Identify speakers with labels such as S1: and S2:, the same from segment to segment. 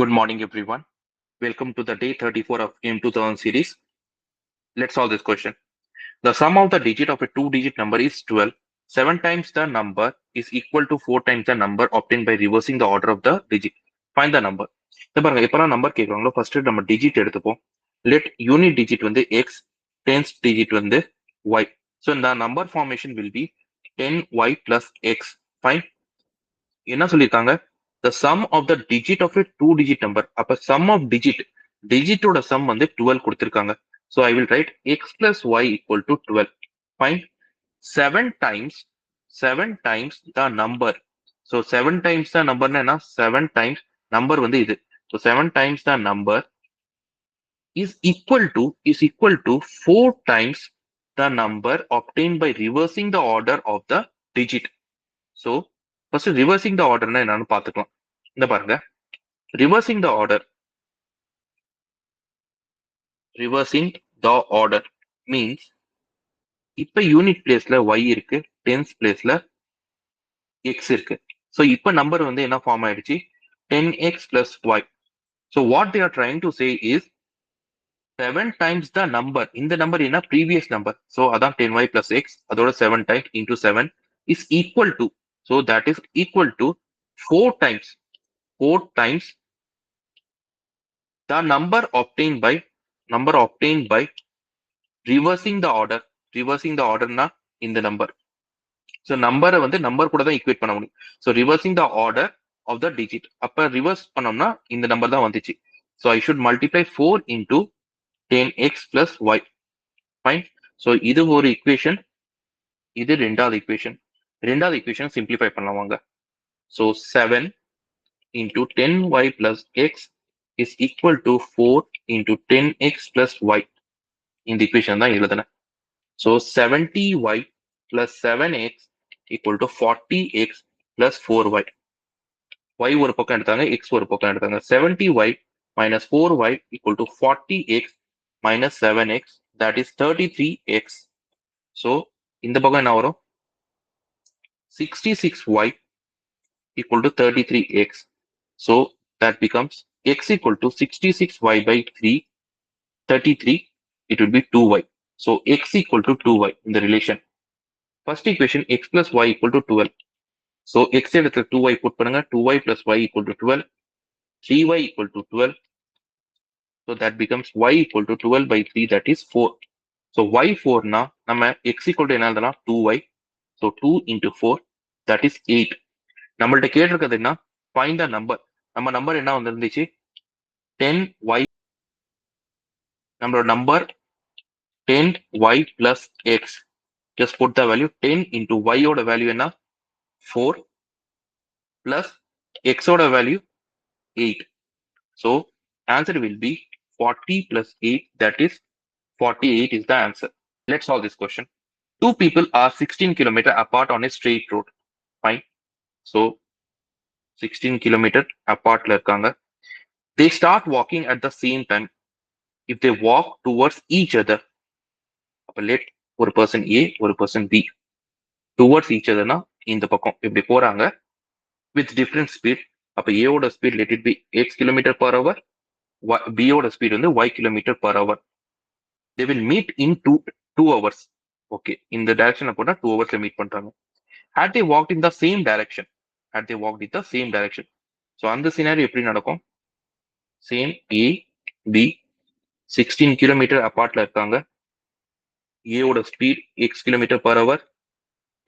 S1: Good morning, everyone. Welcome to the day 34 of Game 2000 series. Let's solve this question. The sum of the digit of a two-digit number is 12. 7 times the number is equal to 4 times the number obtained by reversing the order of the digit. Find the number. இந்த பாருங்க எப்பலாம் number கேட்குறாங்களோ first நம்ம digit எடுத்துப்போம். Let unit digit வந்து X, tense digit வந்து Y. So இந்த number formation will be 10y plus x. Fine. என்ன சொல்லியிருக்காங்க? The sum of the digit of a two-digit number. அப்ப sum of digitோட sum வந்து 12 கொடுத்திருக்காங்க. So I will write x plus y equal to 12. Fine. 7 times the number. So 7 times the number என்ன? 7 times number வந்து இது. So 7 times the number is equal to 4 times the number obtained by reversing the order of the digit. So first reversing the order என்னன்னு பார்த்துக்கலாம். இந்த பாருங்க reversing the order means இப்ப unit பிளேஸ்ல y இருக்கு, tense பிளேஸ்ல x இருக்கு. so இப்ப நம்பர் வந்து என்ன ஃபார்ம் ஆயிடுச்சு? 10x plus y. so what they are trying to say is 7 times the number. இந்த நம்பர் என்ன? previous number. so அதான் 10y plus x, அதோட 7 times into 7 is equal to, so that is equal to 4 times the number obtained by reversing the order na இந்த number. so number வந்து number கூட தான் equate பண்ண முடியும். so reversing the order of the digit. அப்ப reverse பண்ணோம்னா இந்த number தான் வந்துச்சு. so I should multiply 4 into 10x plus y. fine. so இது ஒரு equation, இது ரெண்டாவது equation simplify பண்ணலாம் வாங்க. so 7 into 10y plus x is equal to 4 into 10x plus y. இந்த equation தான் எழுதுனேன். so 70y plus 7x equal to 40x plus 4y. y ஒரு பக்கம் எடுத்தாங்க, x ஒரு பக்கம் எடுத்தாங்க. 70y minus 4y equal to 40x minus 7x, that is 33x. so இந்த பக்கம் என்ன வரும்? 66y equal to 33x. so that becomes x equal to 66y by 33, it will be 2y. so x equal to 2y in the relation. First equation x plus y equal to 12. so x இடத்துல 2y put பண்ணுங்க. 2y plus y equal to 12. 3y equal to 12. so that becomes y equal to 12 by 3, that is 4. so y 4 na நம்ம x equal to என்ன எழுதலாம்? 2y. so 2 into 4, that is 8. நம்மள்ட்ட கேட்டிருக்கிறது என்ன? find the number. நம்ம number என்ன வந்துருந்துச்சு? 10y. நம்மளோட number 10y plus x. just put the value 10 into y ஓட வேல்யூ என்ன? 4 plus x ஓட value 8. so answer will be 40 plus 8, that is 48 is the answer. Let's solve this question. Two people are 16 km apart on a straight road. Fine. so 16 km apart ல இருக்காங்க. they start walking at the same time if they walk towards each other. அப்ப let ஒரு person A, ஒரு person B towards each other னா இந்த பக்கம் இப்படி போறாங்க with different speed. அப்ப A ஓட speed let it be x km per hour, B ஓட speed வந்து y km per hour. they will meet in 2 hours. okay, இந்த direction போனா 2 hours ல மீட் பண்றாங்க. had they walked in the same direction, so அந்த scenario எப்படி நடக்கும்? same A, B 16 km அப்பார்ட்ல இருக்காங்க. A ஓட speed x km per hour,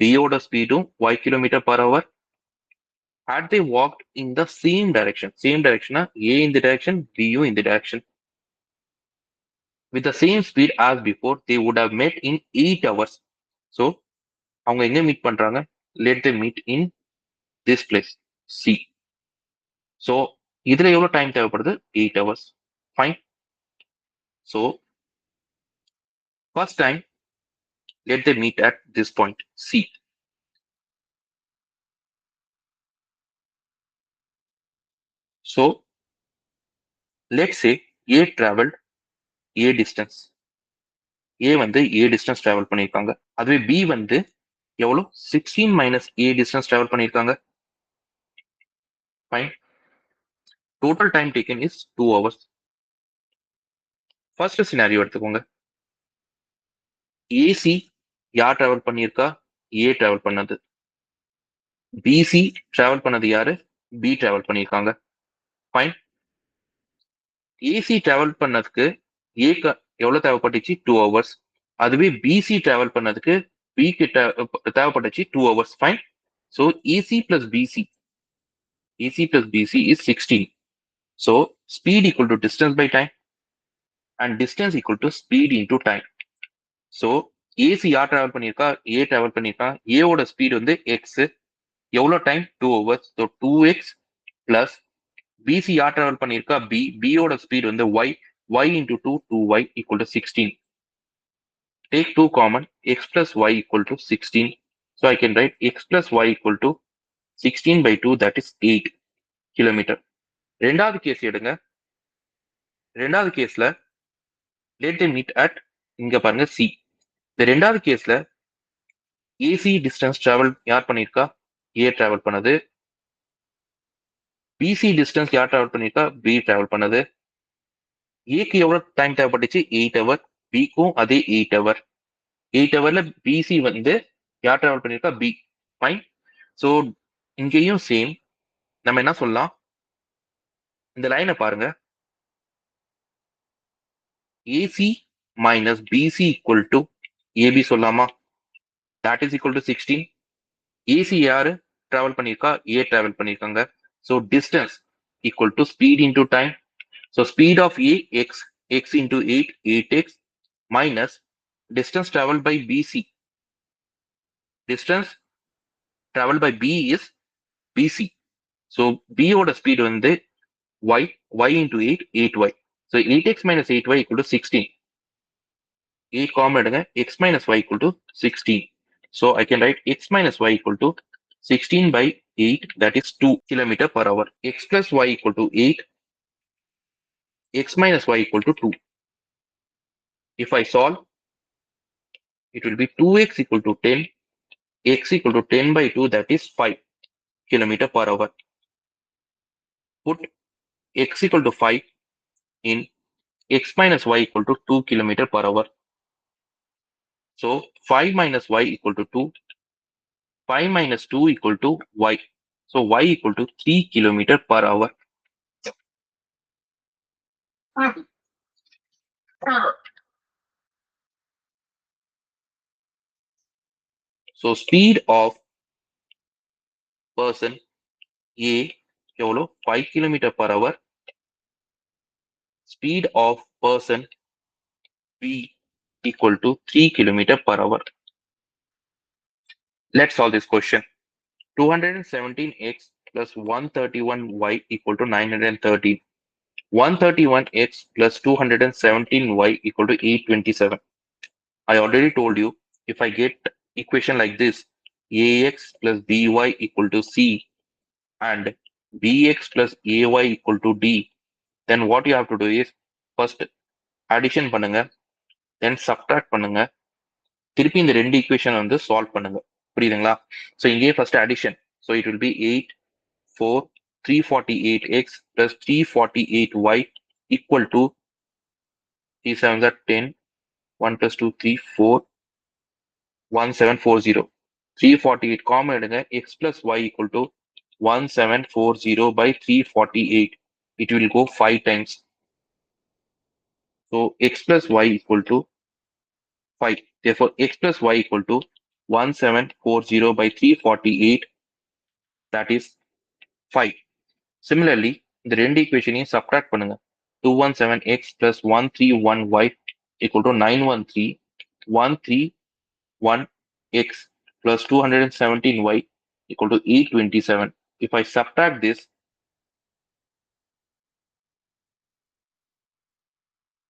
S1: B ஓட ஸ்பீடும் y km per hour. had they walked in the same direction, A in the direction, B in the direction, with the same speed as before, they would have met in 8 hours. so அவங்க எங்க meet பண்றாங்க? let them meet in this place C. so இதுல எவ்வளவு time தேவைப்படுது? 8 hours. fine. so first time let them meet at this point C. so let's say A traveled A distance. A வந்து A distance travel பண்ணிருக்காங்க. அதுவே B வந்து எவ்வளவு? 16 minus A distance travel பண்ணிருக்காங்க. fine. Total time taken is 2 hours. First scenario எடுத்துக்கோங்க. AC யார் travel பண்ணியிருக்கா? A travel பண்ணது. BC டிராவல் பண்ணது யாரு? B டிராவல் பண்ணியிருக்காங்க. ஃபைன். AC டிராவல் பண்ணதுக்கு ஏக்கு எவ்வளவு தேவைப்பட்டுச்சு? 2 hours. அதுவே BC டிராவல் பண்ணதுக்கு Bக்கு தேவைப்பட்டுச்சு 2 hours. Fine. So AC plus BC is 16. So speed equal to distance by time and distance equal to speed into time. So AC யார் டிராவல் பண்ணியிருக்கா? A டிராவல் பண்ணியிருக்கா. A ஓட ஸ்பீட் வந்து x. எவ்வளோ time? 2 hours. So 2x plus BC யார் travel பண்ணியிருக்கா? B ஓட speed வந்து y into 2y equal to 16. Take 2 common, x plus y equal to 16. So I can write x plus y equal to 16 by 2, that is 8 kilometer. ரெண்டாவது case எடுங்க. ரெண்டாவது கேஸ்ல let them meet at இங்க பாருங்க C. இந்த ரெண்டாவது கேஸ்ல AC distance travel யார் பண்ணியிருக்கா? A டிராவல் பண்ணது. BC டிஸ்டன்ஸ் யார் டிராவல் பண்ணியிருக்கா? B டிராவல் பண்ணது. ஏக்கு எவ்வளவு டைம் தேவைப்பட்டுச்சு? 8 hour. பிக்கும் அதே 8 hour. 8 hourல BC வந்து யார் டிராவல் பண்ணியிருக்கா? B. ஃபைன். ஸோ இங்கேயும் சேம். நம்ம என்ன சொல்லலாம்? இந்த லைனை பாருங்க. AC minus BC equal to AB சொல்லலாமா? That is equal to 16. AC யாரு டிராவல் பண்ணியிருக்கா? A டிராவல் பண்ணியிருக்காங்க. So distance equal to speed into time. So speed of A, x into 8, 8x minus distance traveled by BC. Distance traveled by B is BC. So B ஓட speed வந்து y into 8, 8y. So 8x minus 8y equal to 16. 8 common எடுங்க. X minus y equal to 16. So I can write x minus y equal to 16 by 8, that is 2 kilometer per hour. X plus y equal to 8. X minus y equal to 2. If I solve, it will be 2x equal to 10. X equal to 10 by 2, that is 5 kilometer per hour. Put x equal to 5 in x minus y equal to 2 kilometer per hour. So 5 minus y equal to 2. 5 minus 2 equal to y. So y equal to 3 kilometer per hour. So speed of person A எவ்வளோ? 5 kilometer per hour. Speed of person B equal to 3 kilometer per hour. Let's solve this question. 217x plus 131y equal to 913. 131x plus 217y equal to 827. I already told you, if I get equation like this, ax plus by equal to c and bx plus ay equal to d, then what you have to do is first addition பண்ணுங்க, then subtract பண்ணுங்க, திருப்பி இந்த ரெண்டு equation வந்து solve பண்ணுங்க. புரியுதுங்களா? So இங்கேயே first addition. So it will be 8, 4, 348x plus 348y equal to 3 7s are 10, 1 plus 2, 3, 4, 1740. 348 common எடுங்க. X plus y equal to 1740 by 348. It will go 5 times. So x plus y equal to 5. Therefore, x plus y equal to 1740 by 348. That is 5. Similarly, இந்த ரெண்டு ஈக்குவேஷனையும் subtract பண்ணுங்க. 217x plus 131y equal to 913. 131x plus 217y equal to 827. If I subtract this,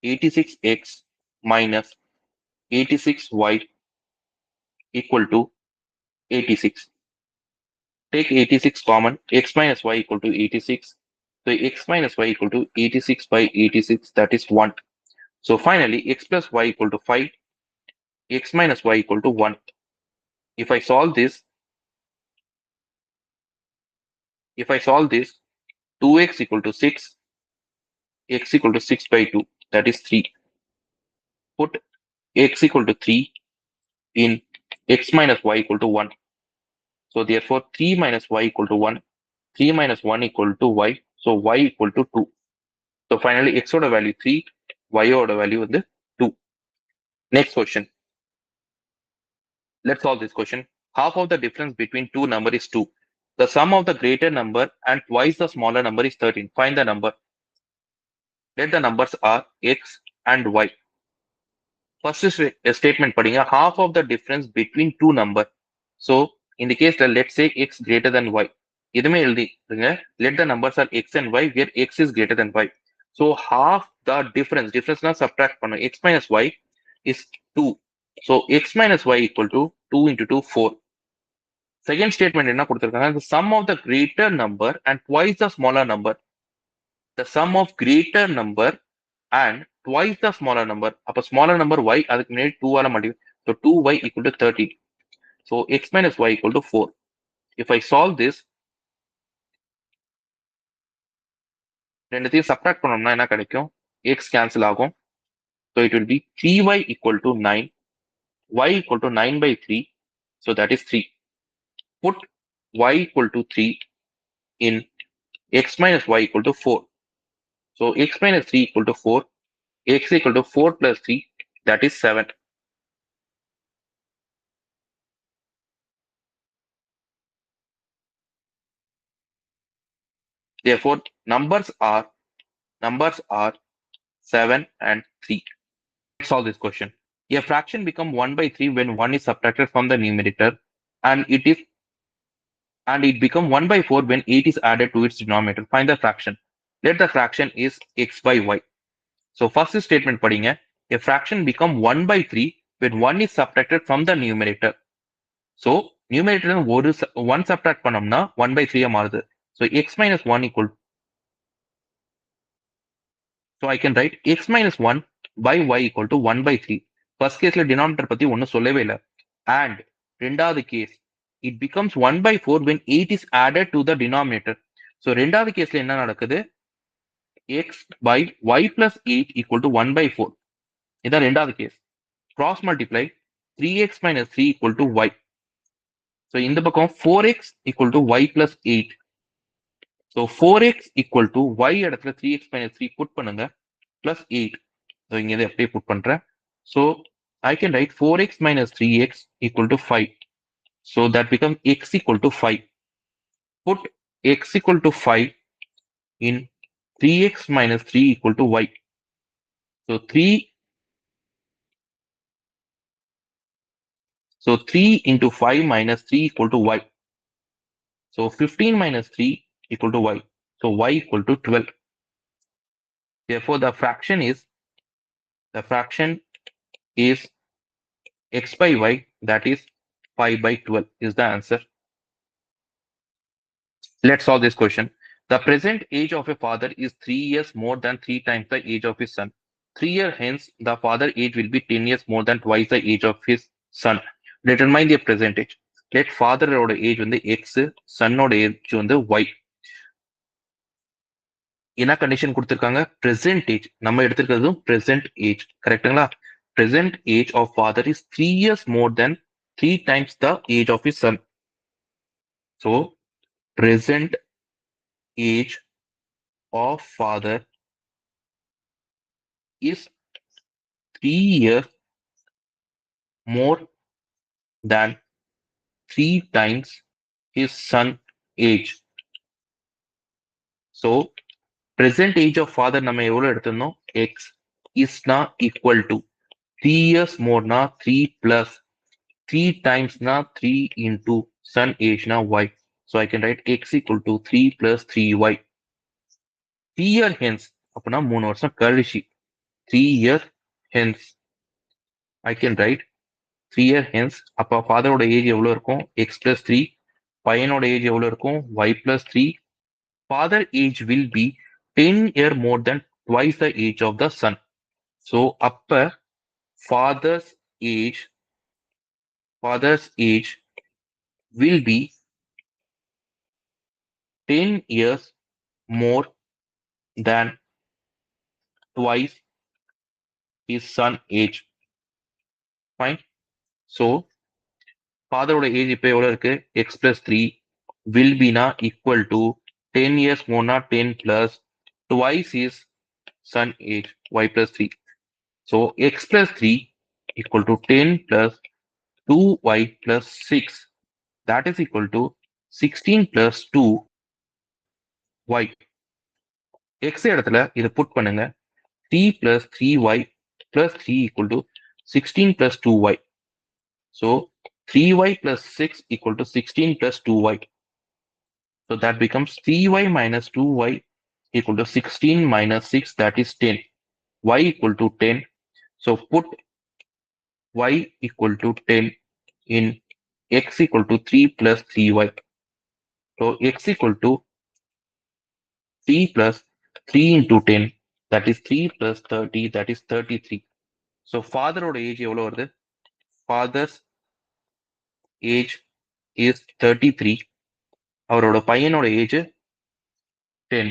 S1: 86x minus 86y equal to 86. Take 86 common, x minus y equal to 86. So x minus y equal to 86 by 86, that is 1. So finally, x plus y equal to 5, x minus y equal to 1. If I solve this, 2x equal to 6, x equal to 6 by 2, that is 3. Put x equal to 3 in x minus y equal to 1. So therefore 3 minus y equal to 1, 3 minus 1 equal to y, so y equal to 2. So finally x oda value 3, y oda value is 2. Next question. Let's solve this question. Half of the difference between two numbers is 2. The sum of the greater number and twice the smaller number is 13. Find the number. Let the numbers are x and y. First is a statement padinga, half of the difference between two number. So in the case that let's say x greater than y. இதுமே எழுதிங்க, let the numbers are x and y where x is greater than y. So half the difference na subtract பண்ணணும். X minus y is 2. So x minus y equal to 2 into 2 4. Second statement என்ன கொடுத்திருக்காங்க, the sum of the greater number and twice the smaller number. The sum of greater number and twice the smaller number. அப்ப smaller number y அதுக்கு முன்னாடி 2 ஆல multiply. So 2y equal to 13. So x minus y equal to 4. If I solve this, ரெண்டுத்தையும் subtract பண்ணோம்னா என்ன கிடைக்கும்? X cancel ஆகும். So it will be 3y equal to 9, y equal to 9 by 3. So that is 3. Put y equal to 3 in x minus y equal to 4. So x minus 3 equal to 4, x equal to 4 plus 3, that is 7. Therefore, numbers are 7 and 3. Let's solve this question. A fraction become 1 by 3 when 1 is subtracted from the numerator, and it become 1 by 4 when 8 is added to its denominator. Find the fraction. Let the fraction is x by y. So first statement padinga, a fraction become 1 by 3 when 1 is subtracted from the numerator. So numerator ஒரு 1 subtract பண்ணோம்னா 1 by 3 மாறுது. So x minus 1 equal. So I can write x minus 1 by y equal to 1 by 3. First caseல denominator பத்தி ஒன்னும் சொல்லவே இல்ல. And ரெண்டாவது case, it becomes 1 by 4 when 8 is added to the denominator. So ரெண்டாவது caseல என்ன நடக்குது? x by y plus 8 equal to 1 by 4. இதான் ரெண்டாவது case. Cross multiply 3x minus 3 equal to y. So இந்த பக்கம் 4x equal to y plus 8. So 4x equal to y இடத்துல 3x minus 3 put பண்ணுங்க plus 8. So இங்க இதை அப்படியே put பண்றேன். So I can write 4x minus 3x equal to 5. So that becomes x equal to 5. Put x equal to 5 in 3x minus 3 equal to y. So 3 into 5 minus 3 equal to y. So 15 minus 3 equal to y. So y equal to 12. Therefore, the fraction is x by y, that is 5 by 12 is the answer. Let's solve this question. The present age of a father is 3 years more than 3 times the age of his son. 3 years hence, the father age will be 10 years more than twice the age of his son. Determine the present age. Let father oda age வந்து x, son oda age வந்து y. என்ன condition கொடுத்திருக்காங்க? present age. நம்ம எடுத்திருக்கிறதும் present age. கரெக்ட்டுங்களா? Present age of father is 3 years more than 3 times the age of his son. So, present age of father is 3 years more than 3 times his son age. So, present age of father நம்ம எவ்வளவு எடுத்திருந்தோம்? X is not equal to 3 years more na 3 plus 3 times na 3 into son age na y. So I can write x equal to 3 plus 3y. 3 year hence, அப்பனா 3 வருஷம் கழிச்சு. 3 year hence, I can write 3 year hence. அப்ப father ஓட age எவ்வளவு இருக்கும்? x plus 3. பையனோட age எவ்வளவு இருக்கும்? y plus 3. Father age will be 10 year more than twice the age of the son. So அப்ப father's age will be 10 years more than twice his son age. Fine. So father ஓட age இப்போ எவ்வளவு இருக்கு x plus 3 will be na equal to 10 years more na 10 plus twice his son age y plus 3. So x plus 3 equal to 10 plus 2y plus 6. That is equal to 16 plus 2y. x இடத்துல இதை put பண்ணுங்க 3 plus 3y plus 3 equal to 16 plus 2y. So 3y plus 6 equal to 16 plus 2y. So that becomes 3y minus 2y equal to 16 minus 6, that is 10. Y equal to 10. So put y equal to 10 in x equal to 3 plus 3y. So x equal to 3 plus 3 into 10, that is 3 plus 30, that is 33. So father ஓட age எவ்வளவு வருது father's age is 33. அவரோட பையனோட age 10.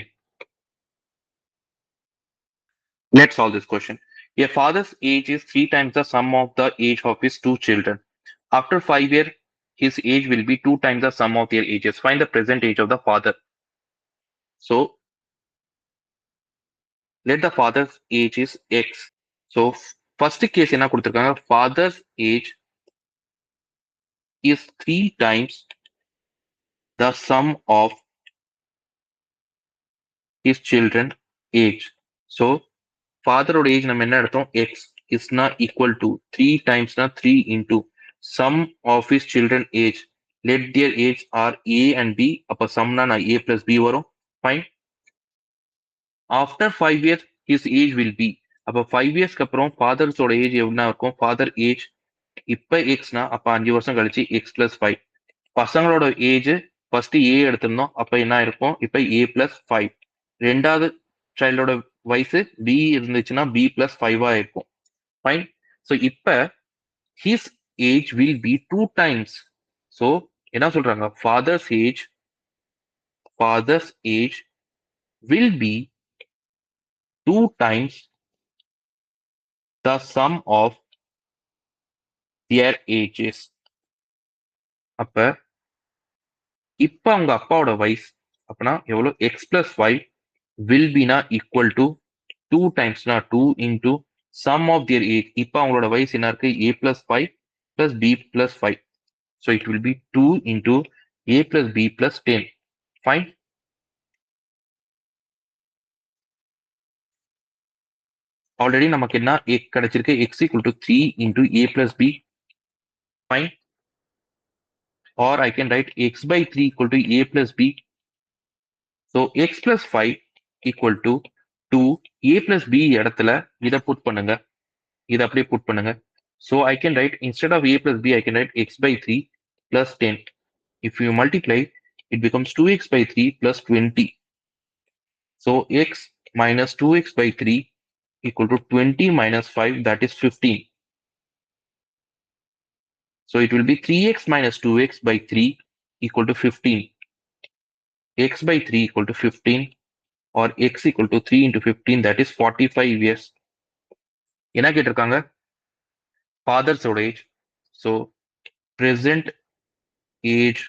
S1: Let's solve this question. A father's age is 3 times the sum of the age of his two children. After 5 years, his age will be 2 times the sum of their ages. Find the present age of the father. So let the father's age is x. So first case என்ன கொடுத்திருக்காங்க father's age is 3 times the sum of his children age. So father ஓட age நம்ம என்ன எடுத்தோம் x is not equal to 3 times na 3 into sum of his children age. Let their age are a and b. அப்ப sum na a plus b வரும். Fine. After 5 years his age will be. அப்ப 5 yearsக்கு அப்புறம் fathers ஓட age என்ன இருக்கும் father age இப்ப x னா அப்ப 5 வருஷம் கழிச்சு x plus 5. பசங்களோட ஏஜ் ஃபர்ஸ்ட் ஏ எடுத்திருந்தோம் அப்ப என்ன இருக்கும் இப்ப a plus 5. ரெண்டாவது சைல்டோட வயசு b இருந்துச்சுன்னா b plus 5 இருக்கும். Fine. So இப்ப his age will be 2 times. So என்ன சொல்றாங்க father's age will be 2 times the sum of their ages. அப்ப இப்ப அவங்க அப்பாவோட வயசு அப்பனா எவ்வளவு x plus 5 will be na equal to 2 times na 2 into sum of their age. இப்ப அவங்களோட வயசு என்ன இருக்கு a plus 5 plus b plus 5. So it will be 2 into a plus b plus 10. Fine. Already நமக்கு என்ன கிடைச்சிருக்கு x equal to 3 into a plus b. Fine. Or I can write x by 3 equal to a plus b. So x plus 5 equal to 2 a plus b இடத்துல இதை put பண்ணுங்க இதை அப்படியே put பண்ணுங்க. So I can write instead of a plus b I can write x by 3 plus 10. If you multiply it becomes 2x by 3 plus 20. So x minus 2x by 3 equal to 20 minus 5, that is 15. So it will be 3x minus 2x by 3 equal to 15. X by 3 equal to 15 or x equal to 3 into 15, that is 45 years. என்ன கேட்டிருக்காங்க father's age. So present age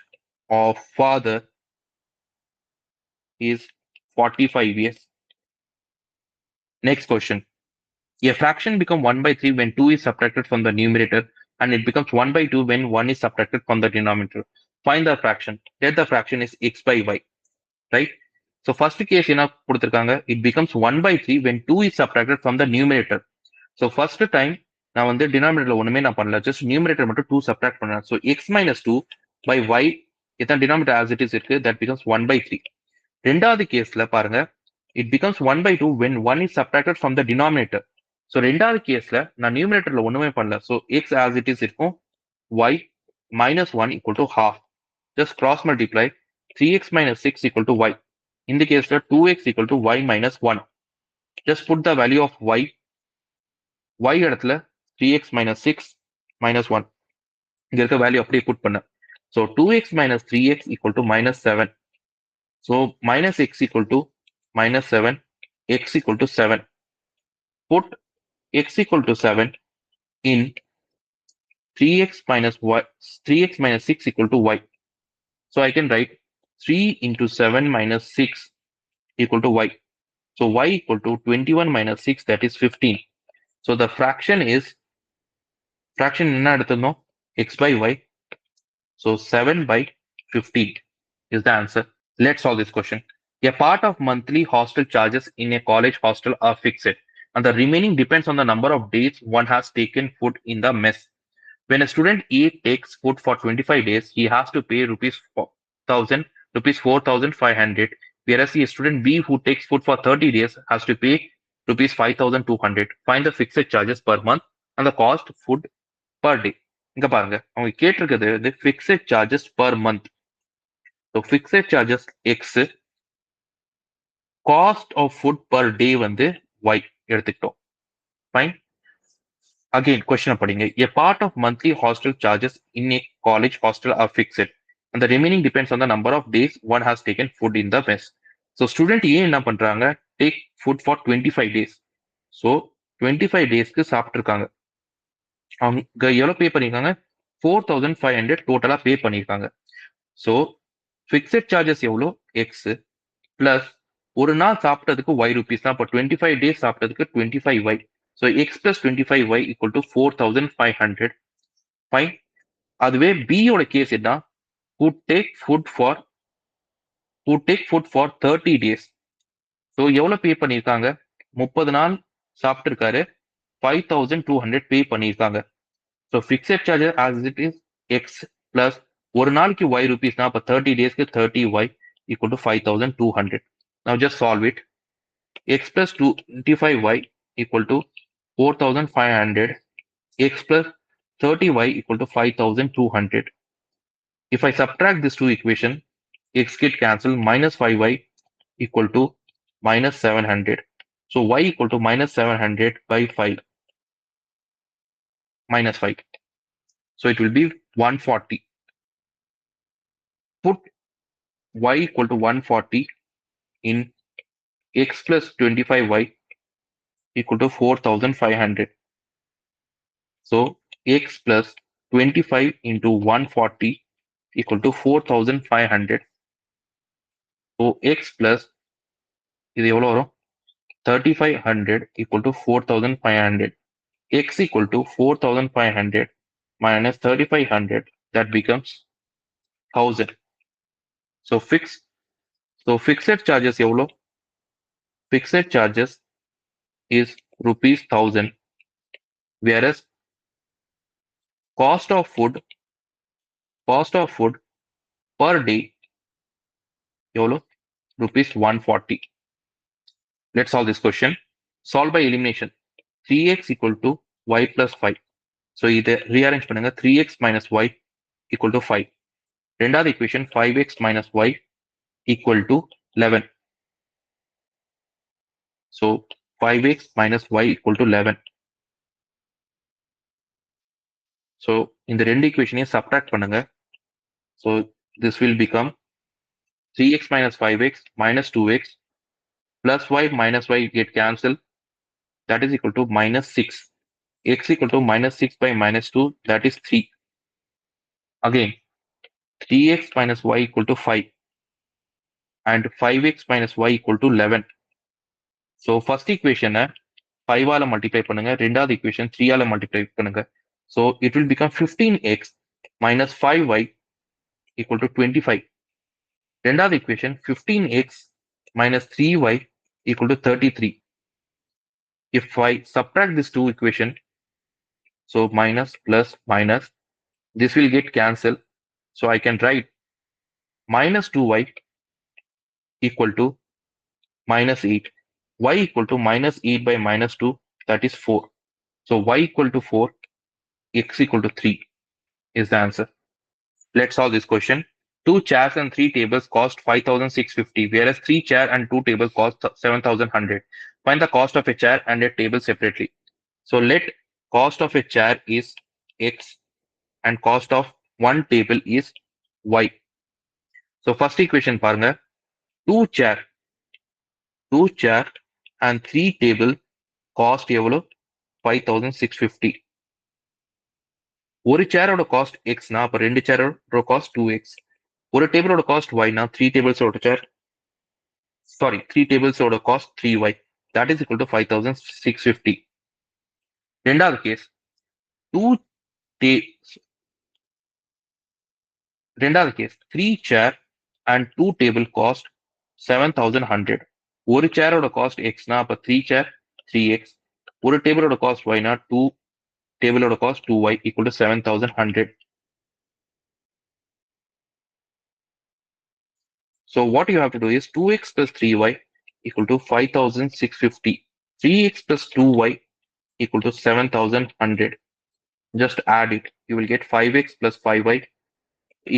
S1: of father is 45 years. Next question. A fraction becomes 1 by 3 when 2 is subtracted from the numerator and it becomes 1 by 2 when 1 is subtracted from the denominator. Find the fraction. Let the fraction is x by y. Right? So first case என்ன கொடுத்திருக்காங்க it becomes 1 by 3 when 2 is subtracted from the numerator. So first time நான் வந்து denominatorல ஒண்ணுமே நான் பண்ணல just numerator மட்டும் 2 subtract பண்ணேன். So x minus 2 by y இதான் denominator as it is இருக்கு that becomes 1 by 3. ரெண்டாவது கேஸ்ல பாருங்க it becomes 1 by 2 when 1 is subtracted from the denominator. So ரெண்டாவது கேஸ்ல நான் numeratorல ஒண்ணுமே பண்ணல. So x as it is இருக்கும் y minus 1 equal to half. Just cross multiply 3x minus 6 equal to y. In the case 2x equal to y minus 1. Just put the value of y இடத்துல 3x minus 6 minus 1. இங்க இருக்க value அப்படியே put பண்ண. So 2x minus 3x equal to minus 7. So minus x equal to minus 7, x equal to 7. Put x equal to 7 in 3x minus y, 3x minus 6 equal to y. So I can write 3 into 7 minus 6 equal to y. So y equal to 21 minus 6, that is 15. So the fraction என்ன எடுத்திருந்தோம் x by y. So 7 by 15 is the answer. Let's solve this question. A part of monthly hostel charges in a college hostel are fixed, and the remaining depends on the number of days one has taken food in the mess. When a student A takes food for 25 days, he has to pay rupees 4,000, rupees 4,500, whereas a student B who takes food for 30 days has to pay rupees 5,200. Find the fixed charges per month and the cost food per day. இங்க பாருங்க அவங்க கேட்டிருக்கிறது வந்து fixed charges per month. So fixed charges X, cost of food per day வந்து Y எடுத்துக்கிட்டோம். Fine. Again, question படிங்க. A part of monthly hostel charges in a college hostel are fixed, and the remaining depends on the number of days one has taken food in the mess. So student A என்ன பண்றாங்க? Take food for 25 days. So 25 daysக்கு சாப்பிட்டிருக்காங்க. அவங்க எவ்வளவு பே பண்ணிருக்காங்க? 4,500 டோட்டலா பே பண்ணிருக்காங்க. So fixed charges எவ்வளோ? X plus ஒரு நாள் சாப்பிட்டதுக்கு y rupees தான். அப்போ 25 days சாப்பிட்டதுக்கு 25y. So x plus 25y equal to 4,500. Fine. அதுவே B ஓட கேஸ் என்ன? who take food for 30 days. So எவ்வளவு பே பண்ணிருக்காங்க? 30 நாள் சாப்பிட்டிருக்காரு, 5,200 பே பண்ணிருக்காங்க. So fixed charges as it is x plus ஒரு நாளைக்கு y rupees தான். அப்ப 30 daysக்கு 30y equal to 5,200. Now just solve it. X plus 25y equal to 4,500. X plus 30y equal to 5,200. If I subtract these two equations, x get cancelled. Minus 5y equal to minus 700. So y equal to minus 700 by 5. Minus 5. So it will be 140. Put y equal to 140 in x plus 25y equal to 4,500. So x plus 25 into 140 equal to 4,500. So x plus இது எவ்வளவு வரும்? 3,500 equal to 4,500. X equal to 4,500 minus 3,500, that becomes 1,000. So fixed charges எவ்வளோ? Fixed charges is rupees 1,000, whereas cost of food per day எவ்வளோ? rupees 140. Let's solve this question. Solve by elimination. 3x equal to y plus 5. So இதை rearrange பண்ணுங்க. 3x minus y equal to 5. ரெண்டாவது equation 5x minus y equal to 11. So 5x minus y equal to 11. So இந்த ரெண்டு equationையும் subtract பண்ணுங்க. So this will become 3x minus 5x minus 2x plus y minus y get cancelled. That is equal to minus 6. X equal to minus 6 by minus 2, that is 3. Again, 3x minus y equal to 5. And 5x minus y equal to 11. So first equation 5 ஆல multiply பண்ணுங்க. ரெண்டாவது equation 3 ஆல multiply பண்ணுங்க. So it will become 15x minus 5y equal to 25. ரெண்டாவது equation 15x minus 3y equal to 33. If I subtract these two equations, so minus plus minus, this will get cancelled. So I can write minus 2y equal to minus 8. Y equal to minus 8 by minus 2, that is 4. So y equal to 4, x equal to 3 is the answer. Let's solve this question. 2 chairs and 3 tables cost 5,650, whereas 3 chairs and 2 tables cost 7,100. Find the cost of a chair and a table separately. So let cost of a chair is x and cost of one table is y. So first equation பாருங்க, 2 chair 2 chair and 3 table cost எவ்வளோ 5650. ஒரு சேரோட cost எக்ஸ்னா அப்ப 2 சேரோட cost 2x. ஒரு டேபிளோட cost yனா 3 டேபிள்ஸோட chair sorry 3 டேபிள்ஸோட cost 3y. That is equal to 5650. ரெண்டாவது கேஸ் 2 டே ரெண்டாவது case 3 chair and 2 table cost 7100. ஒரு சேரோட காஸ்ட் எக்ஸ்னா அப்ப 3 சேர் 3x. ஒரு டேபிளோட காஸ்ட் yனா 2 டேபிளோட cost 2y equal to 7100. So what you have to do is 2x plus 3y equal to 5650. 3x plus 2y equal to 7100. Just add it. You will get 5x plus 5y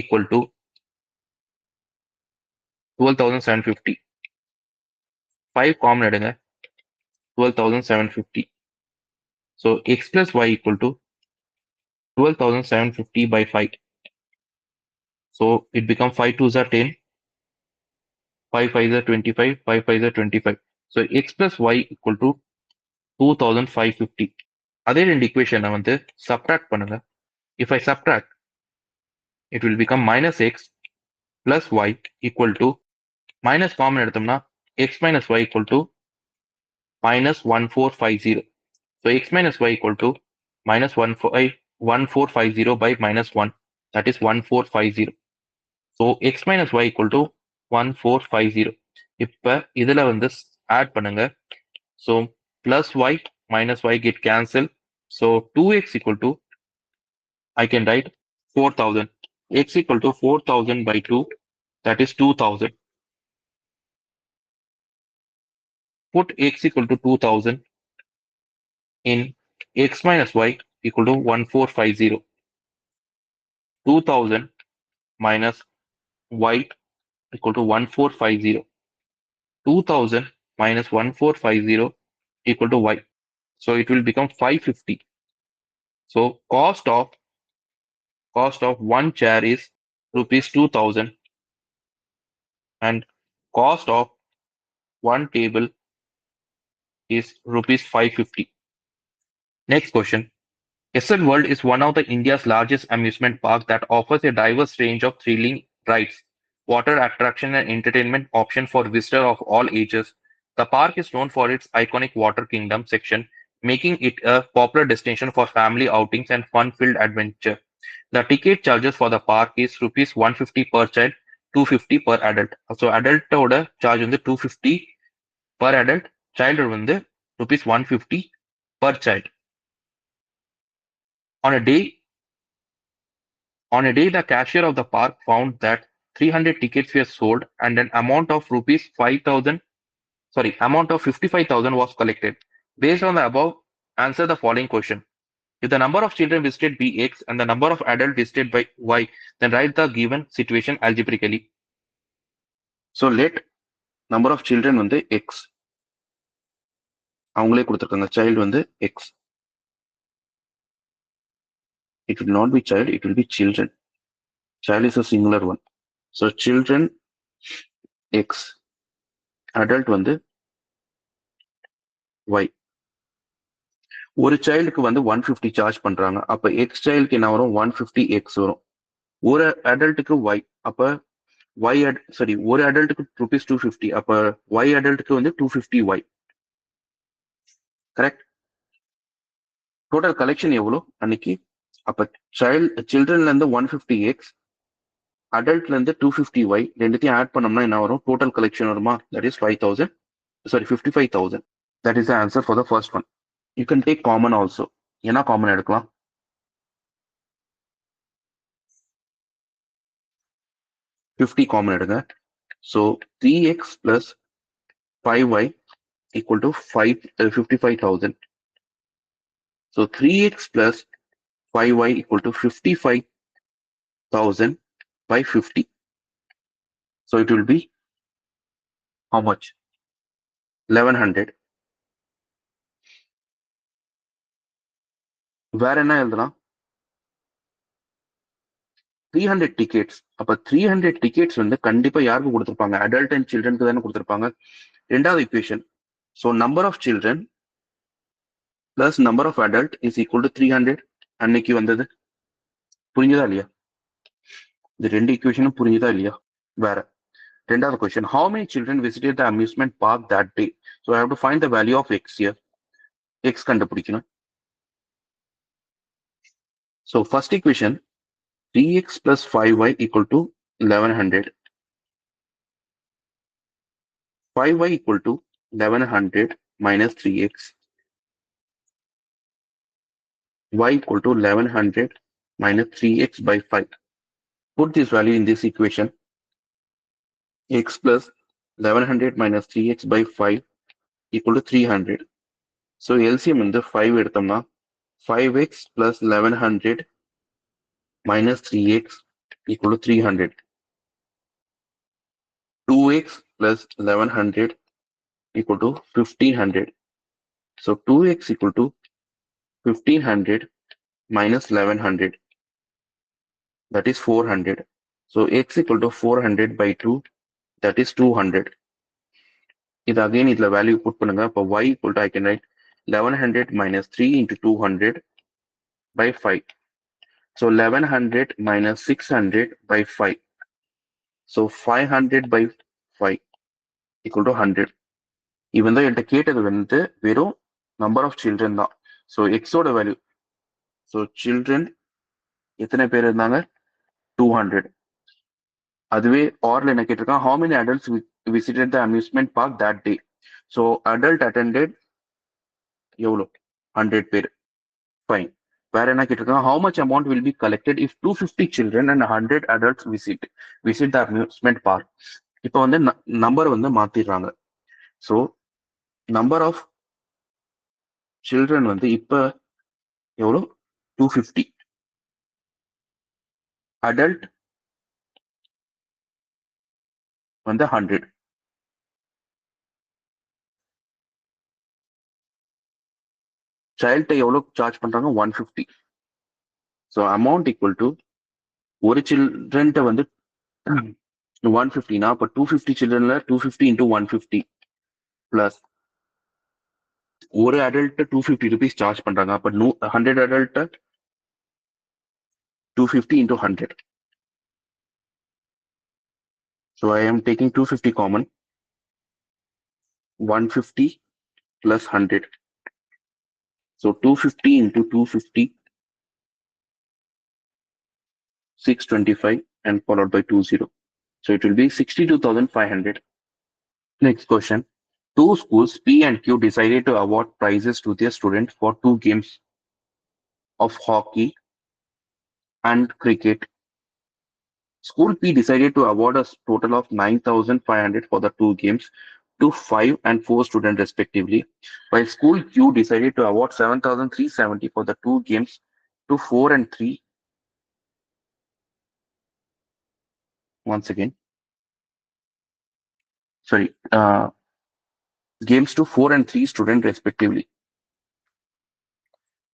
S1: equal to 12750. 5 common எடுங்க 12750. So x plus y equal to 12750 by 5. So it becomes 5 2s are 10, 5 5s are 25, 5 5s are 25. So x plus y equal to 2550. அதே ரெண்டு equation வந்து subtract பண்ணுங்க. If I subtract, it will become minus x plus y equal to minus common எடுத்தோம்னா x minus y equal to minus 1450. So x minus y equal to minus 1450 by minus 1. That is 1450. So x minus y equal to 1450. இப்ப இதுல வந்து add பண்ணுங்க. So plus y minus y get cancel. So 2x equal to, I can write 4000. X equal to 4000 by 2. That is 2000. Put x equal to 2000 in x minus y equal to 1450. 2000 minus y equal to 1450. 2000 minus 1450 equal to y. So it will become 550. So cost of one chair is rupees 2000 and cost of one table is rupees 550. Next question. Essel World is one of the India's largest amusement park that offers a diverse range of thrilling rides, water attraction and entertainment option for visitors of all ages. The park is known for its iconic Water Kingdom section, making it a popular destination for family outings and fun-filled adventure. The ticket charges for the park is rupees 150 per child, 250 per adult. So adult oda charge வந்து 250 per adult, child வந்து rupees 150 per child. On a day, the cashier of the park found that 300 tickets were sold and an amount of 55,000 was collected. Based on the above, answer the following question. If the number of children visited be x and the number of adults visited by y, then write the given situation algebraically. So let number of children வந்து x. அவங்களே கொடுத்திருக்காங்க child வந்து x. It will not be child, it will be children. Child is a singular one. So children x. Adult வந்து y. ஒரு சைல்டுக்கு வந்து 150 charge பண்றாங்க. அப்ப X சைல்டுக்கு என்ன வரும் 150 எக்ஸ் வரும். ஒரு அடல்ட்டுக்கு y. அப்ப ஒரு அடல்ட்டுக்கு rupees 250. அப்ப y அடல்ட்டுக்கு வந்து 250 y. கரெக்ட். டோட்டல் கலெக்ஷன் எவ்வளவு அன்னைக்கு? அப்ப சில்ட்ரன்ல இருந்து 150 எக்ஸ், அடல்ட்ல இருந்து 250 y, ரெண்டுத்தையும் ஆட் பண்ணோம்னா என்ன வரும்? டோட்டல் கலெக்ஷன் வருமா? That is 55,000. That is the answer for the first one. You can take common also. என்ன காமன் எடுக்கலாம்? 50 common எடுங்க. So 3x plus 5y equal to 55,000. So 3x plus 5y equal to 55,000 by 50. So it will be how much? 1100. வேற என்ன எழுதலாம்? 300 tickets. அப்ப 300 tickets வந்து கண்டிப்பா யாருக்கு கொடுத்திருப்பாங்க? அடல்ட் அண்ட் சில்ட்ரனுக்கு தானே கொடுத்திருப்பாங்க. ரெண்டாவது equation. So number of children plus number of adult is equal to 300. அன்னைக்கு வந்தது புரிஞ்சுதா இல்லையா? இந்த ரெண்டு equation புரிஞ்சுதா இல்லையா? வேற ரெண்டாவது question. How many children visited the amusement park that day? So I have to find the value of x here. X கண்டுபிடிக்கணும். So first equation, 3x plus 5y equal to 1100. 5y equal to 1100 minus 3x. Y equal to 1100 minus 3x by 5. Put this value in this equation. X plus 1100 minus 3x by 5 equal to 300. So LCM in the 5 எடுத்தோம்னா 5x plus 1100 minus 3x equal to 300. 2x plus 1100 equal to 1500. So 2x equal to 1500 minus 1100, that is 400. So x equal to 400 by 2, that is 200. இது again இதுல value put பண்ணுங்க. அப்போ y equal to I can write 1100 minus 3 into 200 by 5. So 1100 minus 600 by 5. So 500 by 5 equal to 100. Even though என்கிட்ட கேட்டது வந்து வெறும் number of children தான். So x ஓட value. So children எத்தனை பேர் இருந்தாங்க? 200. அதுவே ஆர்ல என்ன கேட்டிருக்கான், how many adults visited the amusement park that day? So adult attended எவ்வளோ? 100 பேர். Fine. வேற என்ன கேட்டிருக்கான், how much amount will be collected if 250 children and 100 adults visit the amusement park? இப்போ வந்து நம்பர் வந்து மாத்திடுறாங்க. ஸோ நம்பர் ஆஃப் சில்ட்ரன் வந்து இப்போ எவ்வளோ? 250. அடல்ட் வந்து 100. சைல்ட்டை எவ்வளோ சார்ஜ் பண்றாங்க? 150. ஸோ அமௌண்ட் ஈக்குவல் டு ஒரு சில்ட்ரன்ட்ட வந்து 150னா அப்போ 250 சில்ட்ரன்ல 250 into 150 பிளஸ் ஒரு அடல்ட் 250 rupees சார்ஜ் பண்றாங்க. அப்போ 100 adult 250 into 100. So I am taking 250 common. 150 plus 100. So 250 into 250, 625 and followed by 20. So it will be 62,500. Next question. Two schools P and Q decided to award prizes to their students for 2 games of hockey and cricket. School P decided to award a total of 9,500 for the 2 games to 5 and 4 students respectively, while School Q decided to award 7,370 for the 2 games to 4 and 3. Once again, sorry, games to 4 and 3 students respectively.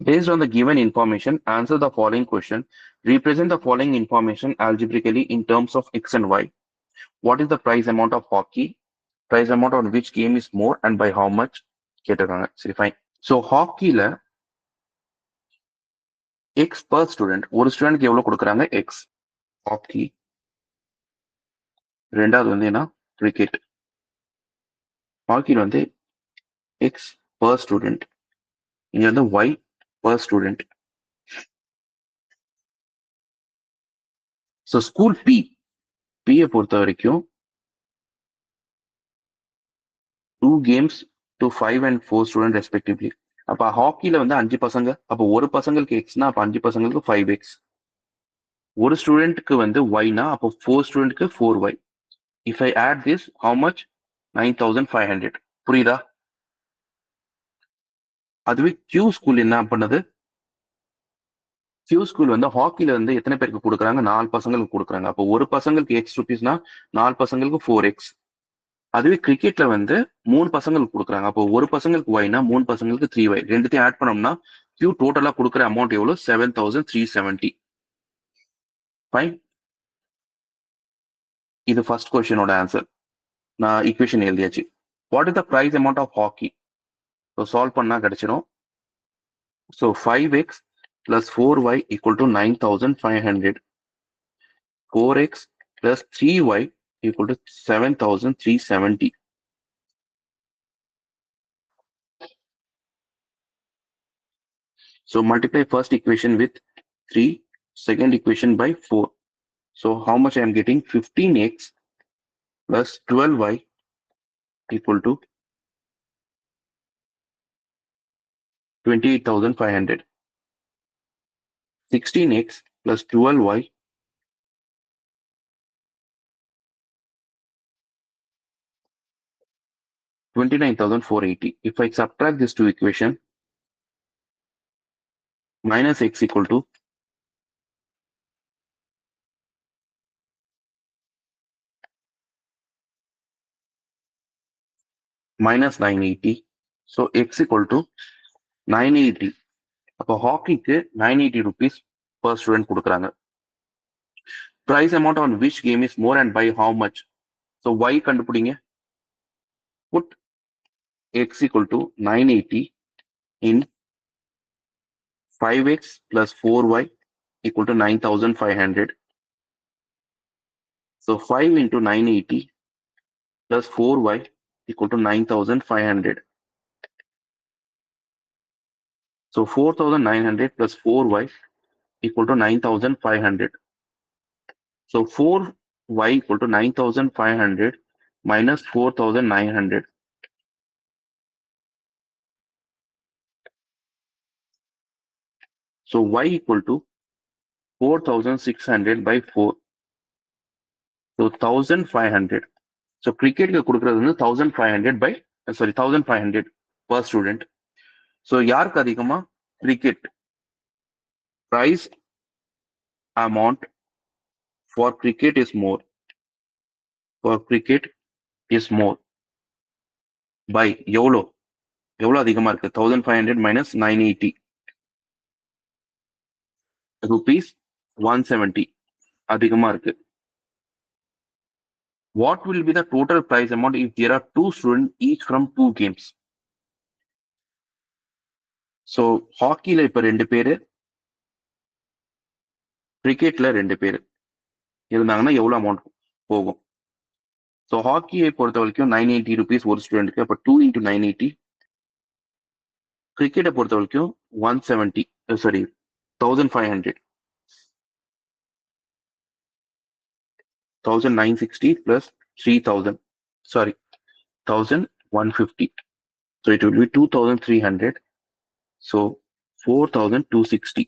S1: Based on the given information, answer the following question. Represent the following information algebraically in terms of x and y. What is the prize amount of hockey? Prize amount on which game is more and by how much? கேட்டிருக்காங்க. சரி, fine. So hockeyல x per student, ஒரு ஸ்டூடெண்ட்க்கு எவ்வளவு கொடுக்குறாங்க? x. Hockey. ரெண்டாவது வந்து என்ன? Cricket. ஹாக்கியில் வந்து x per student, இங்க வந்து y per student. So school P பொறுத்த வரைக்கும் 2 games to 5 and 4 students respectively. அப்ப ஹாக்கில வந்து 5 பசங்க, அப்ப ஒரு பசங்களுக்கு எக்ஸ்னா அப்ப 5 பசங்களுக்கு 5x. ஒரு ஸ்டூடெண்ட்க்கு வந்து yனா அப்போ 4 ஸ்டூடெண்ட்க்கு 4y. If I add this, how much? 9,500. புரியுதா? அதுவே Q ஸ்கூல் என்ன பண்ணது? Q ஸ்கூல் வந்து ஹாக்கில வந்து எத்தனை பேருக்கு கொடுக்குறாங்க? 4 பசங்களுக்கு கொடுக்குறாங்க. அப்போ ஒரு பசங்களுக்கு x rupeesனா 4 பசங்களுக்கு 4x. அதுவே கிரிக்கெட்ல வந்து 3 பசங்களுக்கு கொடுக்குறாங்க. அப்போ ஒரு பசங்களுக்கு yனா 3 பசங்களுக்கு 3y. ரெண்டுத்தையும் ஆட் பண்ணோம்னா Q டோட்டலா கொடுக்குற அமௌண்ட் எவ்வளவு? 7,370. ஃபைன். இது ஃபர்ஸ்ட் கொஸ்டினோட ஆன்சர். நான் ஈக்குவேஷன் எழுதியாச்சு. What is the price amount of hockey? So solve பண்ணா கிடைச்சிடும். So 5x plus 4y equal to 9,500. 4x plus 3y equal to 7,370. So multiply first equation with 3, second equation by 4. So how much I am getting? 15x plus 12y equal to 28,500. 16x plus 12y 29,480. If I subtract these two equations, minus x equal to minus 980. So x equal to 980. அப்போ ஹாக்கிக்கு 980 rupees per student கொடுக்குறாங்க. Price amount on which game is more and by how much? So y கண்டுபிடிங்க. Put x equal to 980 in 5x plus 4y equal to 9,500. So 5 into 980 plus 4y equal to 9,500. So 4,900 plus 4y equal to 9,500. So 4y equal to 9,500 minus 4,900. So y equal to 4,600 by 4. So 1,500. So cricket கொடுக்கிறது வந்து 1,500 by 1,500 per student. So யாருக்கு அதிகமா? Cricket. Price amount for cricket is more. For cricket is more. By எவ்வளோ அதிகமா இருக்கு? 1,500 minus 980. Rupees 170 அதிகமா இருக்கு. What will be the total prize amount if there are two students each from two games? So ஹாக்கில இப்ப 2 பேரு, கிரிக்கெட்ல 2 பேரு இருந்தாங்கன்னா எவ்வளவு அமௌண்ட் போகும்? ஸோ ஹாக்கியை பொறுத்த வரைக்கும் 980 rupees ஒரு ஸ்டூடெண்ட்டுக்கு. அப்போ 2 into 980. கிரிக்கெட்டை பொறுத்த வரைக்கும் 170, sorry 1,500. 1,960 plus 3,000, sorry 1,150. So it will be 2,300. So 4,260.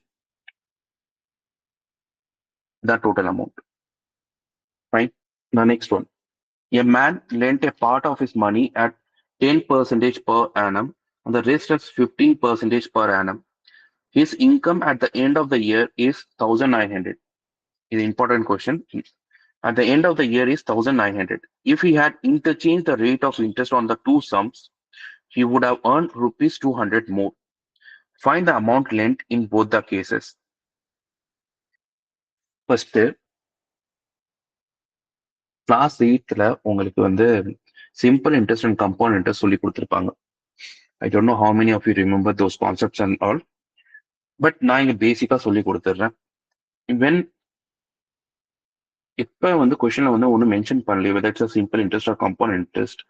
S1: The total amount. Fine. The next one. A man lent a part of his money at 10% per annum and the rest as 15% per annum. His income at the end of the year is 1,900. Is an important question. At the end of the year is 1,900. If he had interchanged the rate of interest on the two sums, he would have earned rupees 200 more. Find the amount lent in both the cases. First, class 8th உங்களுக்கு வந்து simple interest and compound interest சொல்லி கொடுத்துருப்பாங்க. I don't know how many of you remember those concepts and all, but நான் இங்க பேசிக்கா சொல்லி கொடுத்துட்றேன். When இப்ப வந்து கொஸ்டின்ல வந்து ஒன்றும் மென்ஷன் பண்ணல whether it's a simple interest or compound interest,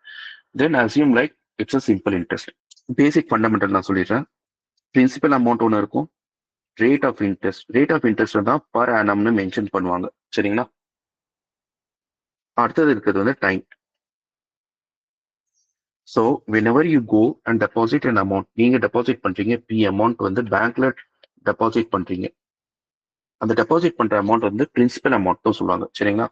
S1: then assume like it's a simple interest. Basic fundamental நான் சொல்லிடுறேன். பிரின்சிபல் அமௌண்ட் ஒன்று இருக்கும், ரேட் ஆஃப் இன்ட்ரெஸ்ட் தான் பர் ஆனம்னு மென்ஷன் பண்ணுவாங்க. சரிங்களா? அடுத்தது இருக்கிறது வந்து time. So whenever you go and deposit an amount, நீங்க டெபாசிட் பண்றீங்க பி அமௌண்ட் வந்து பேங்க்ல டெபாசிட் பண்றீங்க. அந்த டெபாசிட் பண்ற அமௌண்ட் வந்து பிரின்சிபல் அமௌண்ட் தான் சொல்லுவாங்க. சரிங்களா?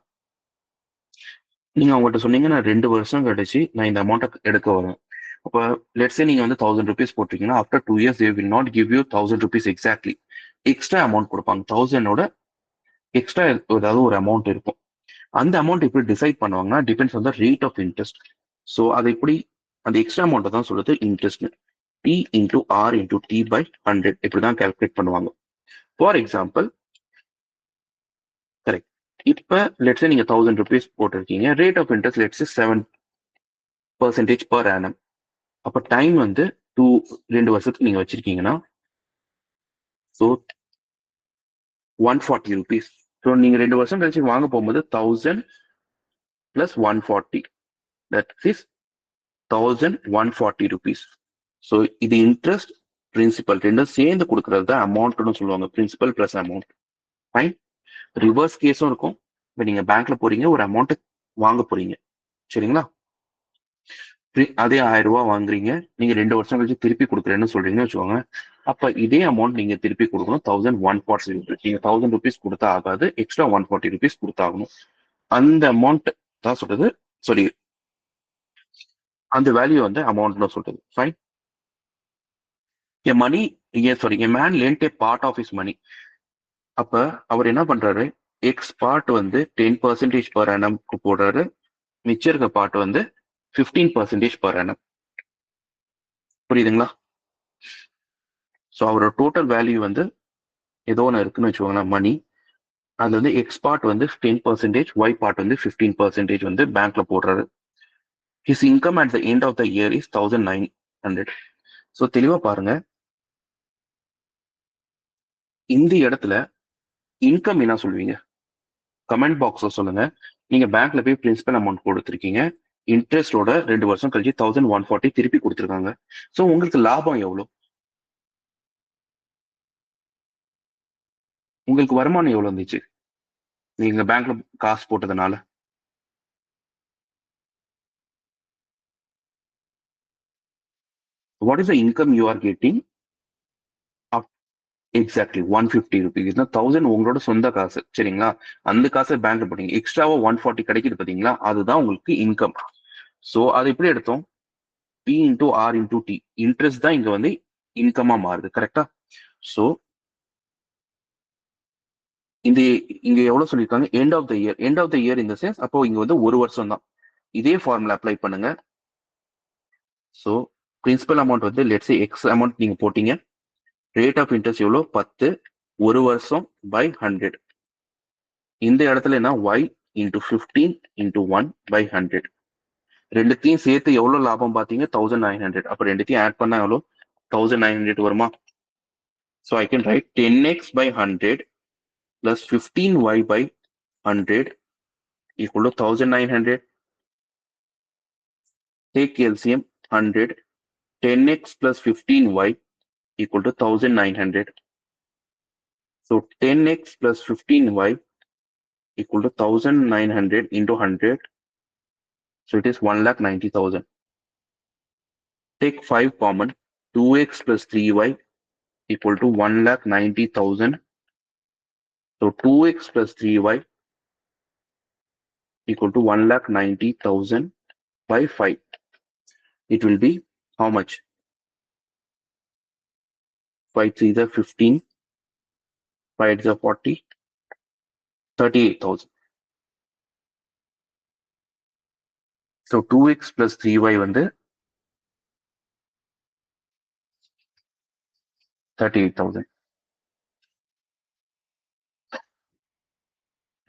S1: நீங்க அவங்ககிட்ட சொன்னீங்க நான் 2 வருஷம் கழிச்சு நான் இந்த அமௌண்ட்டை எடுக்க வரேன். அப்போ லெட்ஸே நீங்க வந்து 1,000 rupees போட்டிருக்கீங்கன்னா after 2 years they will not give you 1,000 rupees exactly. Extra amount கொடுப்பாங்க. 1,000ஓட எக்ஸ்ட்ரா ஏதாவது ஒரு அமௌண்ட் இருக்கும். அந்த அமௌண்ட் எப்படி டிசைட் பண்ணுவாங்கன்னா depends on the rate of interest. So அது எப்படி அந்த எக்ஸ்ட்ரா அமௌண்ட்டை தான் சொல்றது interest. T into R into T by 100 இப்படிதான் கால்குலேட் பண்ணுவாங்க. ஃபார் எக்ஸாம்பிள், கரெக்ட், இப்ப லெட்ஸ் நீங்க 1,000 rupees போட்டிருக்கீங்க, rate of interest let's 7. percentage per annum. அப்ப டைம் வந்து 2 வருஷத்துக்கு நீங்க வச்சிருக்கீங்கன்னா ஸோ 140 rupees. ஸோ நீங்க 2 வருஷம் கழிச்சு வாங்க போகும்போது 1000 plus 140, that is 1140 rupees. So இது இன்ட்ரெஸ்ட் பிரின்சிபல் ரெண்டும் சேர்ந்து கொடுக்கறது தான் அமௌண்ட்னு சொல்லுவாங்க, principal plus amount. Fine. Reverse கேஸும் இருக்கும். இப்போ நீங்க பேங்க்ல போறீங்க, ஒரு அமௌண்ட் வாங்க போறீங்க, சரிங்களா? அதே 1000 ரூபாய் வாங்குறீங்க, நீங்க 2 வருஷம் கழிச்சு திருப்பி கொடுக்குறேன்னு சொல்றீங்கன்னு வச்சுக்கோங்க. அப்ப இதே அமௌண்ட் நீங்க திருப்பி கொடுக்கணும் 1140 rupees. நீங்க 1000 rupees கொடுத்தா ஆகாது, எக்ஸ்ட்ரா 140 rupees கொடுத்தாகணும். அந்த அமௌண்ட் தான் சொல்றது, சாரி அந்த வேல்யூ வந்து அமௌண்ட்னு சொல்றது. Fine. a man lent a part of his money. அப்ப அவர் என்ன பண்றாரு, எக்ஸ் பார்ட் வந்து 10% per annum போடுறாரு, மிச்சம் இருக்க பார்ட் வந்து 15% per annum. புரியுதுங்களா? ஸோ அவரோட டோட்டல் வேல்யூ வந்து ஏதோ ஒன்று இருக்குன்னு வச்சுக்கோங்களேன், மணி. அது வந்து எக்ஸ் பார்ட் வந்து 10%, ஒய் பார்ட் வந்து 15% வந்து பேங்க்ல போடுறாரு. His income at the end of the year is 1900. So தெளிவா பாருங்க, இந்த இடத்துல இன்கம் என்ன சொல்லுவீங்க? கமெண்ட் பாக்ஸ்ல சொல்லுங்க. நீங்க பேங்க்ல போய் பிரின்சிபல் அமௌண்ட் கொடுத்துருக்கீங்க, இன்ட்ரெஸ்டோட 2 வருஷம் கழிச்சு 1140 திருப்பி கொடுத்துருக்காங்க. ஸோ உங்களுக்கு லாபம் எவ்வளவு? உங்களுக்கு வருமானம் எவ்வளவு இருந்துச்சு நீங்க பேங்க்ல காசு போட்டதுனால? What is the income you are getting? Exactly 150 rupees. 1000 உங்களோட சொந்த காசு, சரிங்களா? அந்த காசை பேங்க்ல போட்டீங்க, எக்ஸ்ட்ராவா 140 கிடைக்குது பாத்தீங்களா, அதுதான் உங்களுக்கு இன்கம். ஸோ அதை எப்படி எடுத்தோம்? P into R into T, interest தான் இங்க வந்து இன்கமா மாறுது, கரெக்டா? ஸோ இந்த இங்க எவ்வளவு சொல்லியிருக்காங்க? End of the year. End of the year இந்த சென்ஸ் அப்போ இங்க வந்து ஒரு வருஷம் தான். இதே ஃபார்முலா அப்ளை பண்ணுங்க. ஸோ பிரின்சிபல் அமௌண்ட் வந்து லெட்ஸ் எக்ஸ் அமௌண்ட் நீங்க போட்டீங்க, ரேட் ஆஃப் இன்ட்ரெஸ்ட் எவ்வளோ? 10, ஒரு வருஷம் பை 100. இந்த இடத்துல என்ன? y into 15 into 1 by 100. ரெண்டுத்தையும் சேர்த்து எவ்வளவு லாபம் பார்த்தீங்க? 1900. அப்ப ரெண்டுத்தையும் ஆட் பண்ணா எவ்வளோ? 1900 வருமா? So I can write 10x by 100 plus 15y by 100 equal to 1900. Take LCM 100. 10x plus 15y equal to 1900. So 10x plus 15y equal to 1900 into 100. So it is 1,90,000. Take 5 common. 2x plus 3y equal to 1,90,000. So 2x plus 3y equal to 1,90,000 by 5. It will be how much? 5 3 is 15, 5 is 40, 38,000. So 2x plus 3y வந்து 38,000.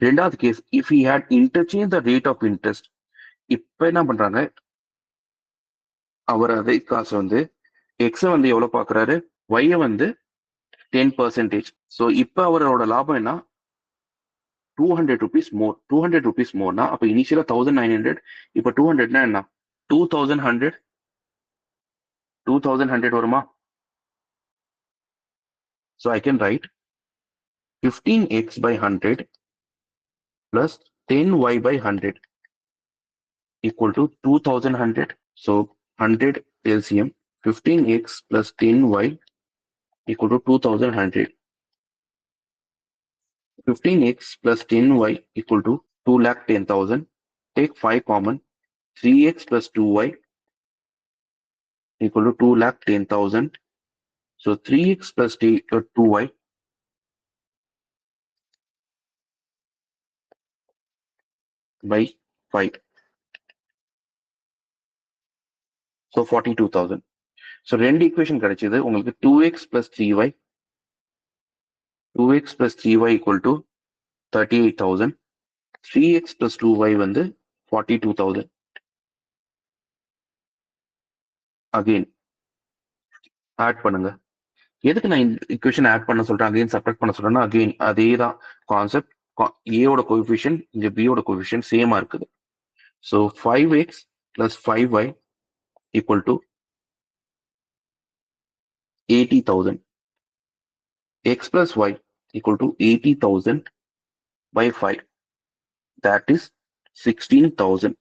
S1: ரெண்டாவது case, if he had interchanged the rate of interest. இப்ப என்ன பண்றாங்க, அவர் அதே காசு வந்து எக்ஸ வந்து எவ்வளவு பாக்குறாரு, ஒய்ய வந்து 10%. ஸோ இப்ப அவரோட லாபம் என்ன? 200 rupees more. 200 rupees மோர்னா அப்ப இனிஷியலா 1900, இப்ப 200னா என்ன? 2100. 2100 வருமா? So I can write 15x by 100 plus 10y by 100 equal to 2100. So 100 LCM, 15x plus 10y equal to 2100. 15x plus 10y equal to 2,10,000. Take 5 common. 3x plus 2y equal to 2,10,000. So 3x plus 2y by 5. So 42,000. So ரெண்டு equation கிடைச்சது உங்களுக்கு. 2x plus 3y, 2x plus 3y equal to 38,000. 3x plus 2y வந்து 42,000. again add பண்ணுங்க. எதுக்கு நான் இந்த equation add பண்ண சொல்றேன், அகைன் சப்ட்ராக்ட் பண்ண சொல்றேன்னா, அகைன் அதே தான் கான்செப்ட். ஏயோட கோஎஃபிஷியன்ட் இங்க பியோட கோஎஃபிஷியன்ட் சேமா இருக்குது. So 5x plus 5y equal to 80,000. X plus y equal to 80,000 by 5. That is 16,000.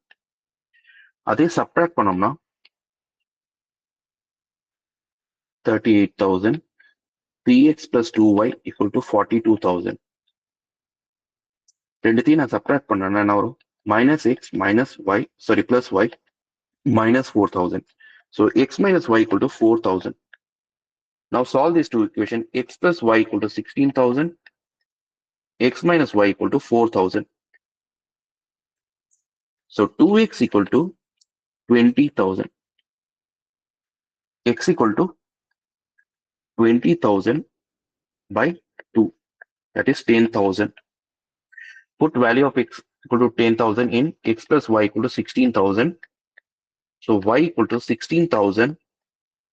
S1: அதே சப்ட்ராக்ட் பண்ணோம்னா 38,000. 3x plus 2y equal to 42,000. ரெண்டுத்தையும் நான் சப்ட்ராக்ட் பண்ணேன்னா என்ன வரும்? minus x minus y, sorry, plus y minus 4,000. So x minus y equal to 4,000. Now solve these two equations. X plus y equal to 16,000. X minus y equal to 4,000. So 2x equal to 20,000. X equal to 20,000 by 2. That is 10,000. Put value of x equal to 10,000 in. X plus y equal to 16,000. So y equal to 16,000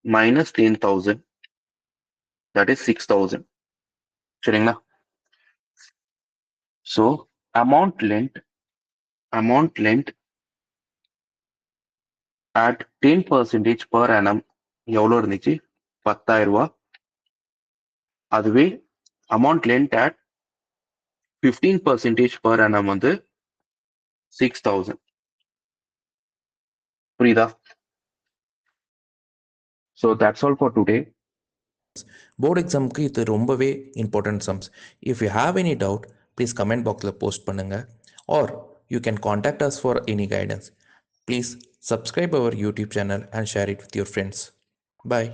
S1: minus 10,000. That is 6,000. சரிங்களா? So amount lent at 10% per annum எவ்வளோ இருந்துச்சு? 10,000 ரூபாய். அதுவே amount lent at 15% per annum வந்து 6,000. புரியுதா? So that's all for today.
S2: Board எக்ஸாமுக்கு இது ரொம்பவே important sums. If you have any doubt please comment பாக்ஸில் போஸ்ட் பண்ணுங்கள், are you can contact us for any guidance. Please subscribe our YouTube channel and share it with your friends. Bye.